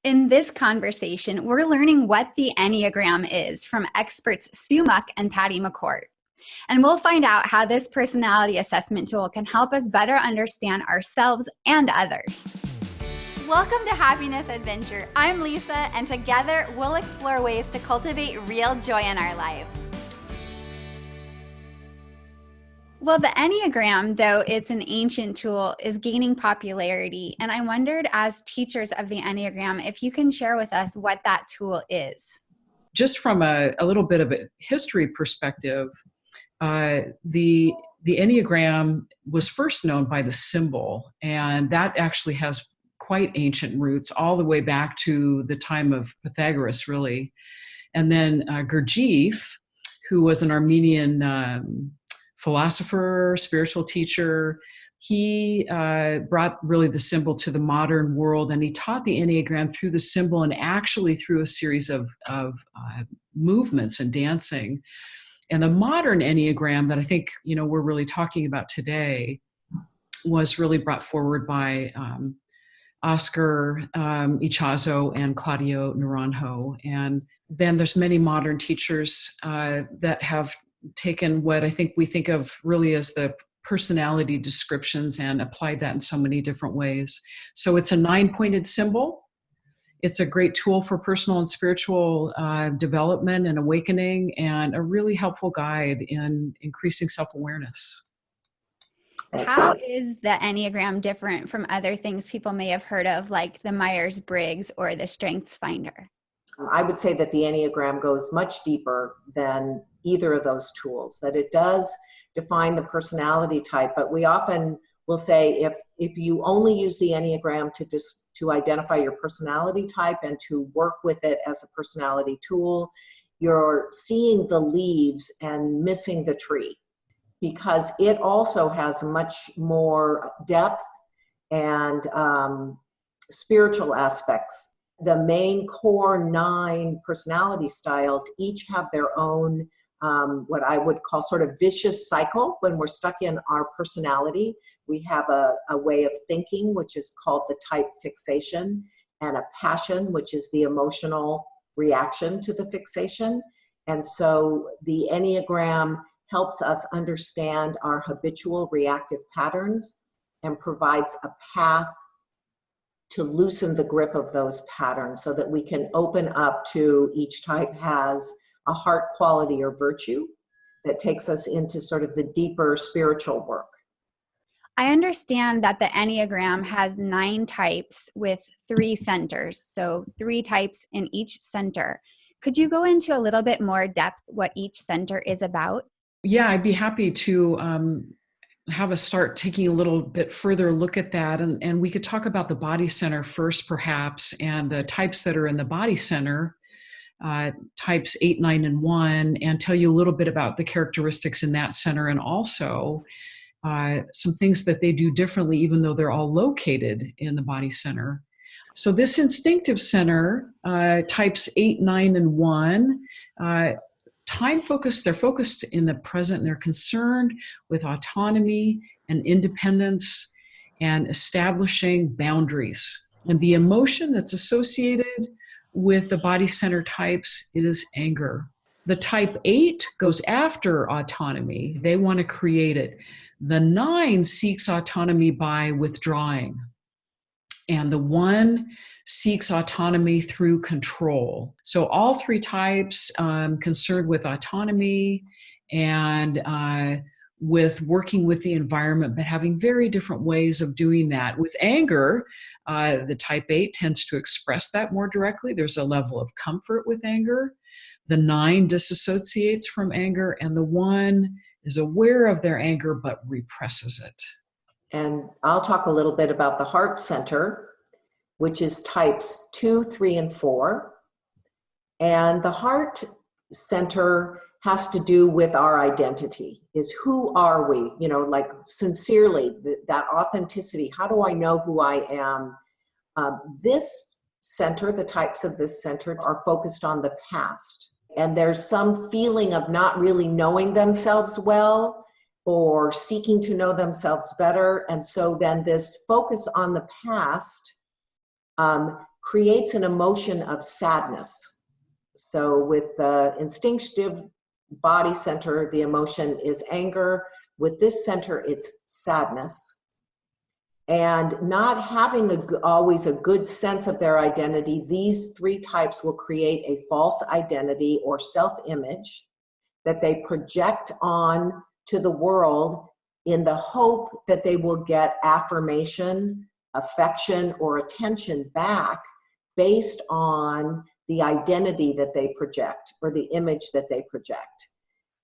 In this conversation, we're learning what the Enneagram is from experts Sue Muck and McCourt. And we'll find out how this personality assessment tool can help us better understand ourselves and others. Welcome to Happiness Adventure. I'm Lisa, and together we'll explore ways to cultivate real joy in our lives. Well, the Enneagram, though it's an ancient tool, is gaining popularity. And I wondered, as teachers of the Enneagram, if you can share with us what that tool is. Just from a little bit of a history perspective, the Enneagram was first known by the symbol, and that actually has quite ancient roots, all the way back to the time of Pythagoras, really. And then Gurdjieff, who was an Armenian philosopher, spiritual teacher, he brought really the symbol to the modern world, and he taught the Enneagram through the symbol and actually through a series of movements and dancing. And the modern Enneagram that I think we're really talking about today was really brought forward by Oscar Ichazo and Claudio Naranjo. And then there's many modern teachers that have taken what I think we think of really as the personality descriptions and applied that in so many different ways. So it's a 9-pointed symbol. It's a great tool for personal and spiritual development and awakening, and a really helpful guide in increasing self-awareness. How is the Enneagram different from other things people may have heard of, like the Myers-Briggs or the Strengths Finder? I would say that the Enneagram goes much deeper than either of those tools, that it does define the personality type, but we often will say if you only use the Enneagram to identify your personality type and to work with it as a personality tool, you're seeing the leaves and missing the tree, because it also has much more depth and spiritual aspects. The main core 9 personality styles each have their own, what I would call sort of vicious cycle. When we're stuck in our personality, we have a way of thinking, which is called the type fixation, and a passion, which is the emotional reaction to the fixation. And so the Enneagram helps us understand our habitual reactive patterns and provides a path to loosen the grip of those patterns so that we can open up to each type has a heart quality or virtue that takes us into sort of the deeper spiritual work. I understand that the Enneagram has 9 types with 3 centers, so 3 types in each center. Could you go into a little bit more depth what each center is about? Yeah, I'd be happy to have us start taking a little bit further look at that. And we could talk about the body center first, perhaps, and the types that are in the body center, types 8, 9, and 1, and tell you a little bit about the characteristics in that center, and also some things that they do differently, even though they're all located in the body center. So this instinctive center, types 8, 9, and 1, time focused, they're focused in the present, and they're concerned with autonomy and independence and establishing boundaries. And the emotion that's associated with the body center types is anger. The type 8 goes after autonomy. They want to create it. The 9 seeks autonomy by withdrawing. And the 1 seeks autonomy through control. So all 3 types concerned with autonomy and with working with the environment, but having very different ways of doing that. With anger, the type 8 tends to express that more directly. There's a level of comfort with anger. The 9 disassociates from anger, and the 1 is aware of their anger but represses it. And I'll talk a little bit about the heart center, which is types 2, 3, and 4. And the heart center has to do with our identity, is who are we? Like sincerely, that authenticity. How do I know who I am? This center, the types of this center are focused on the past. And there's some feeling of not really knowing themselves well or seeking to know themselves better. And so then this focus on the past creates an emotion of sadness. So with the instinctive body center, the emotion is anger. With this center, it's sadness. And not having always a good sense of their identity, these three types will create a false identity or self-image that they project on to the world in the hope that they will get affirmation, affection, or attention back based on the identity that they project or the image that they project.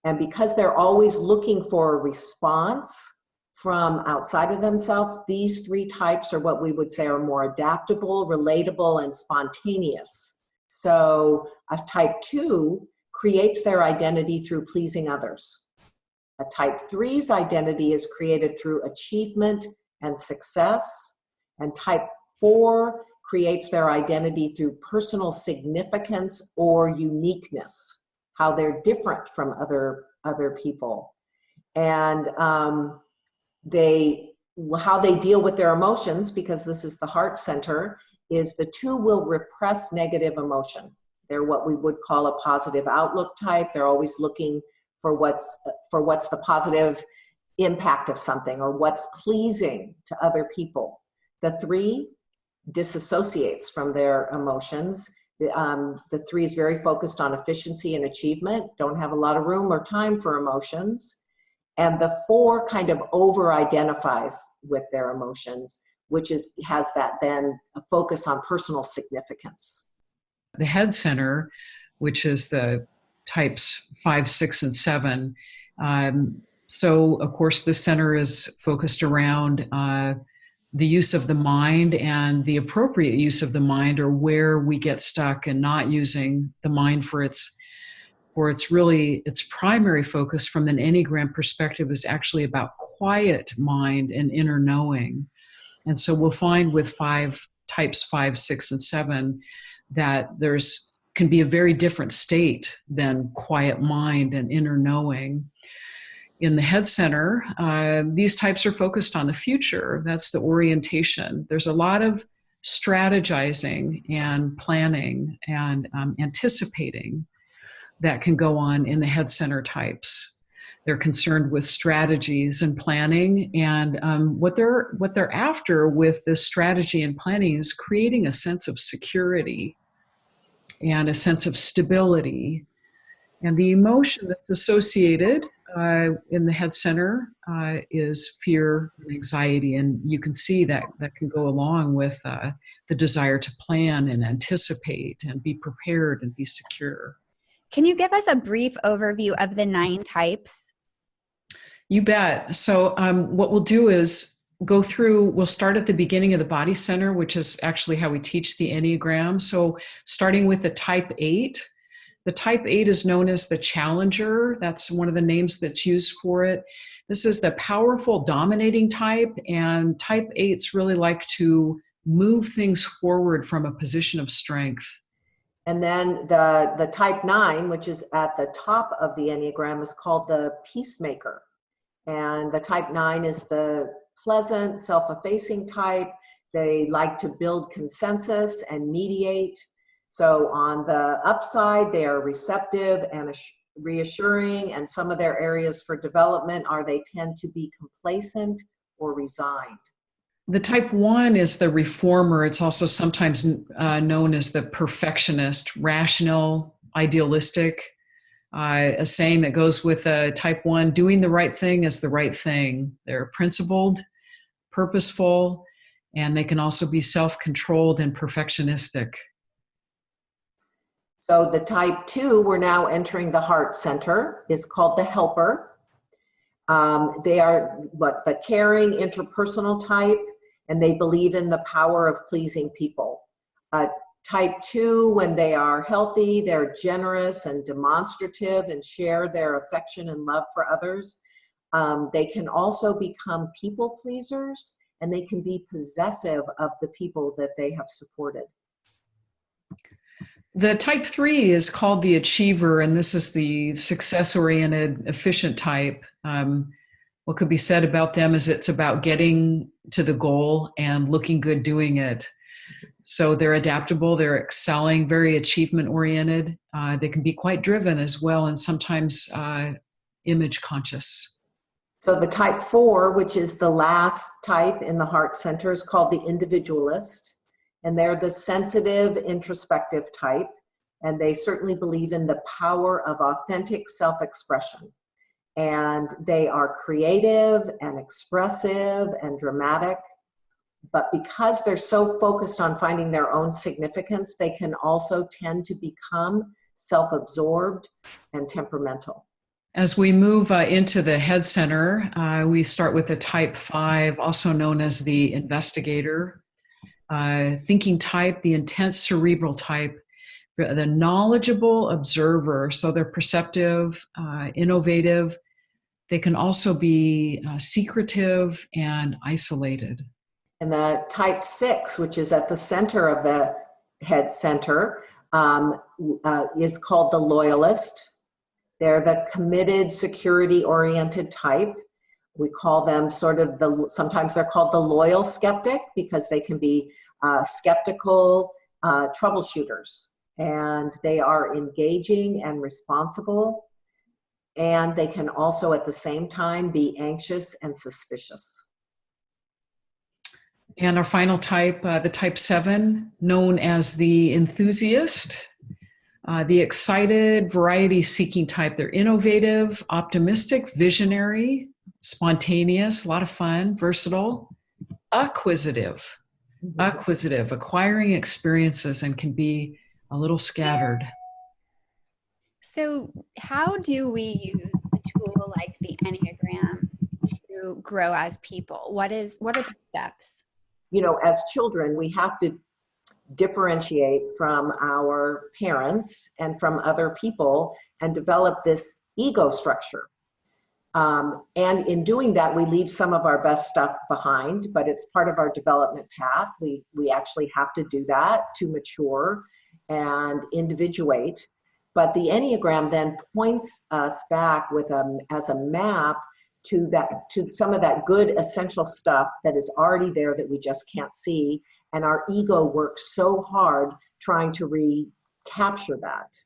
And because they're always looking for a response from outside of themselves, these three types are what we would say are more adaptable, relatable, and spontaneous. So a type 2 creates their identity through pleasing others. A type 3's identity is created through achievement and success. And type 4 creates their identity through personal significance or uniqueness, how they're different from other people. And how they deal with their emotions, because this is the heart center, is the 2 will repress negative emotion. They're what we would call a positive outlook type. They're always looking for what's the positive impact of something or what's pleasing to other people. The 3 disassociates from their emotions. The 3 is very focused on efficiency and achievement, don't have a lot of room or time for emotions. And the 4 kind of over-identifies with their emotions, which has that then a focus on personal significance. The head center, which is the types 5, 6, and 7. So, of course, the center is focused around the use of the mind and the appropriate use of the mind, or where we get stuck and not using the mind for its primary focus from an Enneagram perspective is actually about quiet mind and inner knowing. And so we'll find with types 5, 6, and 7 that can be a very different state than quiet mind and inner knowing. In the head center, these types are focused on the future. That's the orientation. There's a lot of strategizing and planning and anticipating that can go on in the head center types. They're concerned with strategies and planning, and what they're after with this strategy and planning is creating a sense of security and a sense of stability. And the emotion that's associated in the head center is fear and anxiety, and you can see that can go along with the desire to plan and anticipate and be prepared and be secure. Can you give us a brief overview of the 9 types? You bet. So what we'll do is we'll start at the beginning of the body center, which is actually how we teach the Enneagram. So starting with the type 8. The type 8 is known as the challenger. That's one of the names that's used for it. This is the powerful, dominating type, and type 8s really like to move things forward from a position of strength. And then the type 9, which is at the top of the Enneagram, is called the peacemaker. And the type 9 is the pleasant, self-effacing type. They like to build consensus and mediate. So on the upside, they are receptive and reassuring, and some of their areas for development are they tend to be complacent or resigned. The type 1 is the reformer. It's also sometimes known as the perfectionist, rational, idealistic. A saying that goes with type 1, doing the right thing is the right thing. They're principled, purposeful, and they can also be self-controlled and perfectionistic. So the type 2, we're now entering the heart center, is called the helper. They are the caring, interpersonal type, and they believe in the power of pleasing people. Type 2, when they are healthy, they're generous and demonstrative and share their affection and love for others. They can also become people pleasers, and they can be possessive of the people that they have supported. The type 3 is called the achiever, and this is the success-oriented, efficient type. What could be said about them is it's about getting to the goal and looking good doing it. So they're adaptable, they're excelling, very achievement oriented. They can be quite driven as well, and sometimes image conscious. So the type 4, which is the last type in the heart center, is called the individualist. And they're the sensitive, introspective type. And they certainly believe in the power of authentic self-expression. And they are creative and expressive and dramatic. But because they're so focused on finding their own significance, they can also tend to become self-absorbed and temperamental. As we move into the head center, we start with the type 5, also known as the investigator, thinking type, the intense cerebral type, the knowledgeable observer. So they're perceptive, innovative. They can also be secretive and isolated. And the type 6, which is at the center of the head center, is called the loyalist. They're the committed, security-oriented type. We call them sometimes they're called the loyal skeptic because they can be skeptical troubleshooters. And they are engaging and responsible. And they can also at the same time be anxious and suspicious. And our final type, the type 7, known as the enthusiast, the excited, variety-seeking type. They're innovative, optimistic, visionary, spontaneous, a lot of fun, versatile, acquisitive, acquiring experiences, and can be a little scattered. So how do we use a tool like the Enneagram to grow as people? What are the steps? You know, as children, we have to differentiate from our parents and from other people and develop this ego structure. And in doing that, we leave some of our best stuff behind, but it's part of our development path. We actually have to do that to mature and individuate. But the Enneagram then points us back as a map to some of that good essential stuff that is already there that we just can't see. And our ego works so hard trying to recapture that.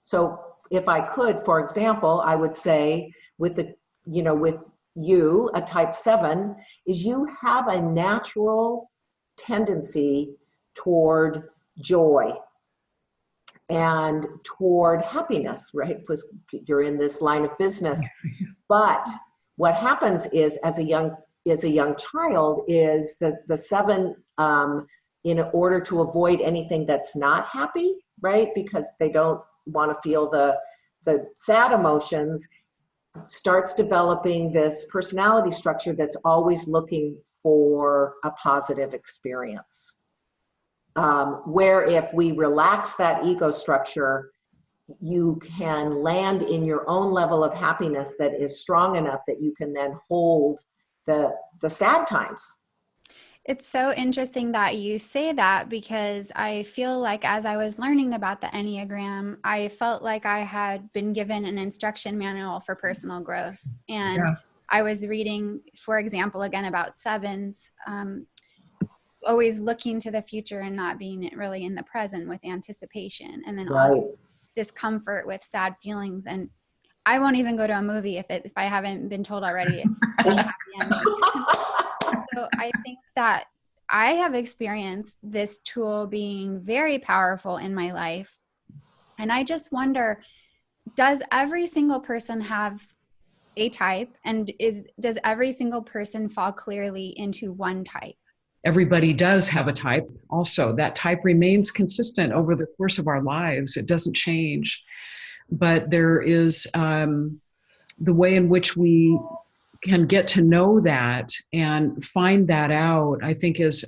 So if I could, for example, I would say with you, a type 7, is you have a natural tendency toward joy and toward happiness, right? Because you're in this line of business. But what happens is, as a young child, is the 7, in order to avoid anything that's not happy, right? Because they don't want to feel the sad emotions, starts developing this personality structure that's always looking for a positive experience. Where if we relax that ego structure, you can land in your own level of happiness that is strong enough that you can then hold the sad times. It's so interesting that you say that, because I feel like as I was learning about the Enneagram, I felt like I had been given an instruction manual for personal growth. And I was reading, for example, again about 7s, always looking to the future and not being really in the present with anticipation. And then also discomfort with sad feelings. And I won't even go to a movie if I haven't been told already it's a happy ending. So I think that I have experienced this tool being very powerful in my life. And I just wonder, does every single person have a type? And does every single person fall clearly into one type? Everybody does have a type also. That type remains consistent over the course of our lives. It doesn't change. But there is the way in which we can get to know that and find that out, I think, is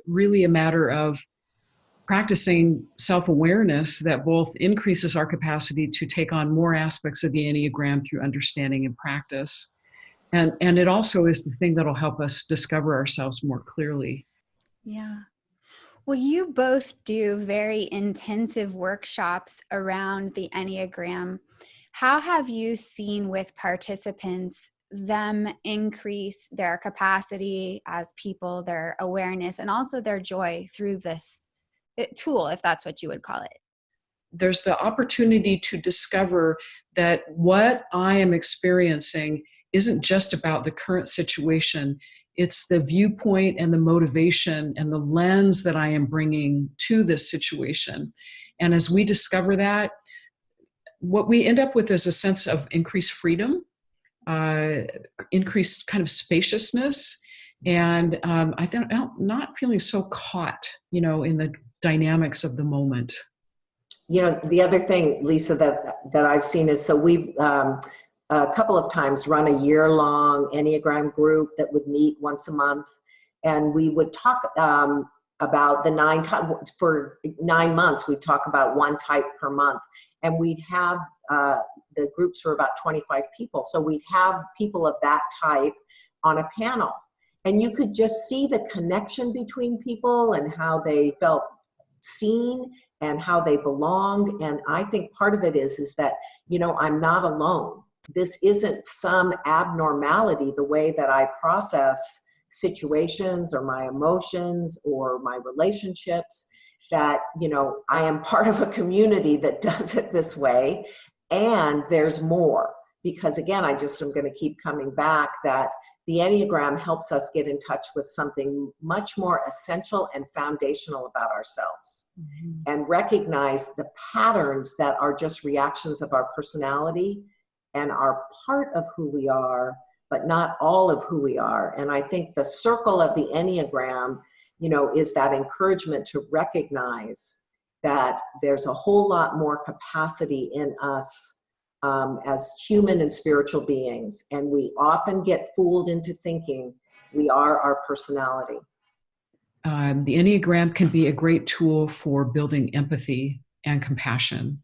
really a matter of practicing self-awareness that both increases our capacity to take on more aspects of the Enneagram through understanding and practice. And it also is the thing that'll help us discover ourselves more clearly. Yeah. Well, you both do very intensive workshops around the Enneagram. How have you seen with participants them increase their capacity as people, their awareness, and also their joy through this tool, if that's what you would call it? There's the opportunity to discover that what I am experiencing isn't just about the current situation. It's the viewpoint and the motivation and the lens that I am bringing to this situation. And as we discover that, what we end up with is a sense of increased freedom, increased kind of spaciousness, and I think not feeling so caught, in the dynamics of the moment. The other thing, Lisa, that I've seen is, so we've a couple of times run a year-long Enneagram group that would meet once a month, and we would talk about the 9 types. For 9 months, we'd talk about one type per month, and we'd have the groups were about 25 people, so we'd have people of that type on a panel, and you could just see the connection between people and how they felt seen and how they belonged. And I think part of it is that, I'm not alone. This isn't some abnormality, the way that I process situations or my emotions or my relationships, that, I am part of a community that does it this way. And there's more, because again, I just am going to keep coming back that the Enneagram helps us get in touch with something much more essential and foundational about ourselves, and recognize the patterns that are just reactions of our personality and are part of who we are, but not all of who we are. And I think the circle of the Enneagram, is that encouragement to recognize that there's a whole lot more capacity in us as human and spiritual beings. And we often get fooled into thinking we are our personality. The Enneagram can be a great tool for building empathy and compassion,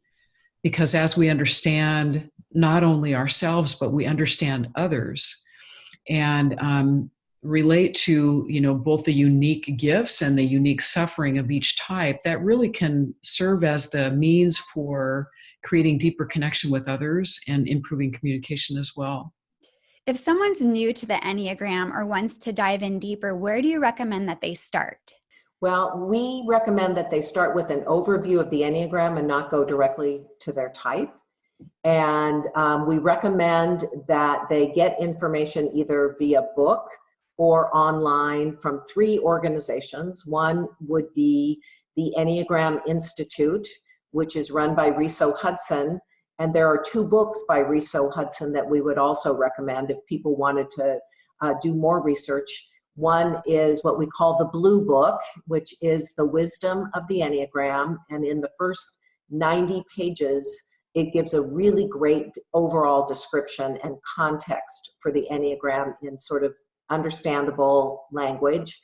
because as we understand not only ourselves, but we understand others and relate to, both the unique gifts and the unique suffering of each type, that really can serve as the means for creating deeper connection with others and improving communication as well. If someone's new to the Enneagram or wants to dive in deeper, where do you recommend that they start? Well, we recommend that they start with an overview of the Enneagram and not go directly to their type. And we recommend that they get information either via book or online from 3 organizations. One would be the Enneagram Institute, which is run by Riso Hudson. And there are 2 books by Riso Hudson that we would also recommend if people wanted to do more research. One is what we call the Blue Book, which is the wisdom of the Enneagram. And in the first 90 pages, it gives a really great overall description and context for the Enneagram in sort of understandable language.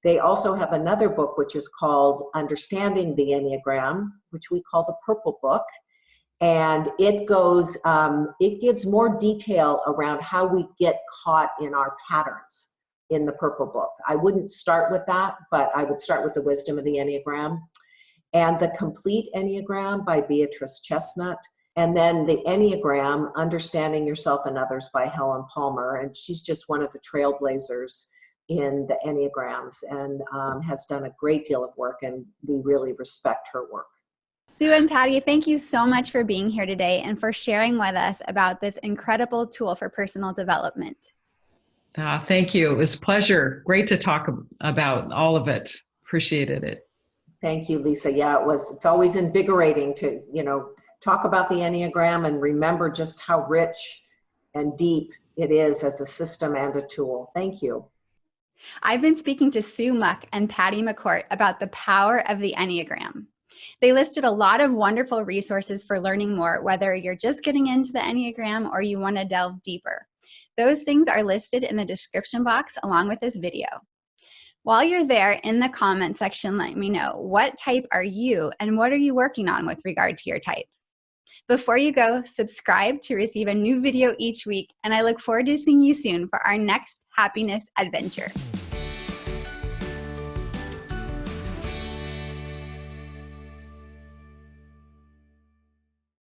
They also have another book, which is called Understanding the Enneagram, which we call the Purple Book. And it goes, it gives more detail around how we get caught in our patterns in the Purple Book. I wouldn't start with that, but I would start with the wisdom of the Enneagram. And the Complete Enneagram by Beatrice Chestnut. And then the Enneagram, Understanding Yourself and Others by Helen Palmer. And she's just one of the trailblazers in the Enneagrams and has done a great deal of work, and we really respect her work. Sue and Patty, thank you so much for being here today and for sharing with us about this incredible tool for personal development. Thank you. It was a pleasure. Great to talk about all of it. Appreciated it. Thank you, Lisa. Yeah, it's always invigorating to, talk about the Enneagram and remember just how rich and deep it is as a system and a tool. Thank you. I've been speaking to Sue Muck and Patty McCourt about the power of the Enneagram. They listed a lot of wonderful resources for learning more, whether you're just getting into the Enneagram or you want to delve deeper. Those things are listed in the description box along with this video. While you're there, in the comment section, let me know, what type are you and what are you working on with regard to your type? Before you go, subscribe to receive a new video each week, and I look forward to seeing you soon for our next happiness adventure.